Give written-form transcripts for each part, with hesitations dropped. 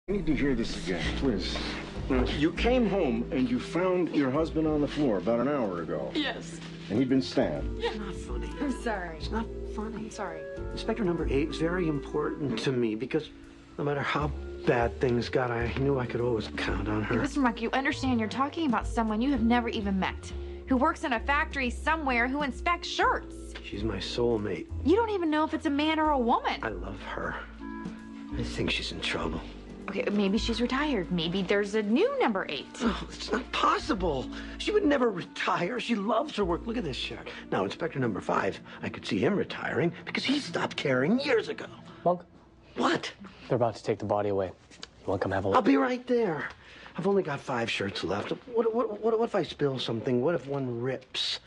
I need to hear this again, please. You came home and you found your husband on the floor about an hour ago. Yes. And he'd been stabbed. It's not funny. I'm sorry. It's not funny. I'm sorry. Inspector number 8 is very important to me because no matter how bad things got, I knew I could always count on her. Mr. Monk, you understand you're talking about someone you have never even met, who works in a factory somewhere, who inspects shirts. She's my soulmate. You don't even know if it's a man or a woman. I love her. I think she's in trouble. Okay, maybe she's retired. Maybe there's a new number 8. Oh, it's not possible. She would never retire. She loves her work. Look at this shirt. Now, Inspector number 5, I could see him retiring because he stopped caring years ago. Monk, What? they're about to take the body away. You want to come have a look? I'll be right there. I've only got 5 shirts left. What if I spill something? What if one rips?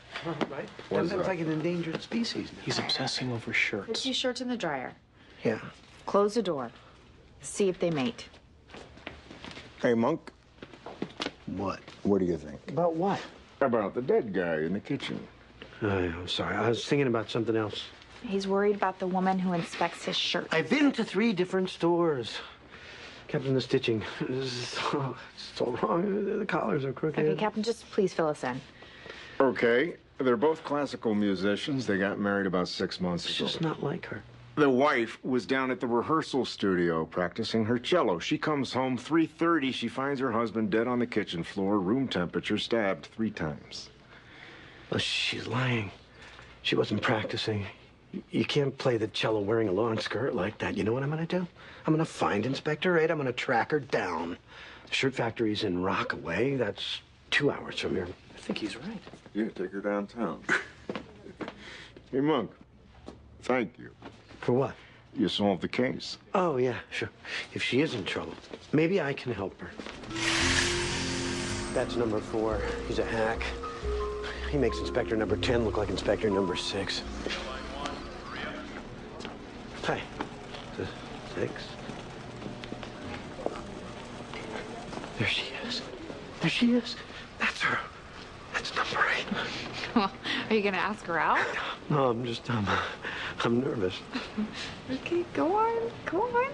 Right? What if I get endangered species now? He's obsessing over Put shirts. your shirts in the dryer. Yeah. Close the door. See if they mate. Hey, Monk, What? what do you think? About what? About the dead guy in the kitchen. I'm sorry. I was thinking about something else. He's worried about the woman who inspects his shirt. I've been to 3 different stores. Captain, the stitching is so wrong. The collars are crooked. Okay, Captain, just please fill us in. Okay, they're both classical musicians. They got married about 6 months It's ago. just not like her. The wife was down at the rehearsal studio practicing her cello. She comes home 3:30. She finds her husband dead on the kitchen floor, room temperature, stabbed 3 times. Well, she's lying. She wasn't practicing. You can't play the cello wearing a long skirt like that. You know what I'm gonna do? I'm gonna find Inspector 8. I'm gonna track her down. The shirt factory's in Rockaway. That's 2 hours from here. I think he's right. Yeah, take her downtown. Hey, Monk, thank you. For what? You solved the case. Oh, yeah, sure. If she is in trouble, maybe I can help her. That's number 4. He's a hack. He makes Inspector number 10 look like Inspector number 6. Hi. 6. There she is. There she is. That's her. That's number 8. Are you gonna ask her out? No, I'm nervous. Okay, go on. Go on.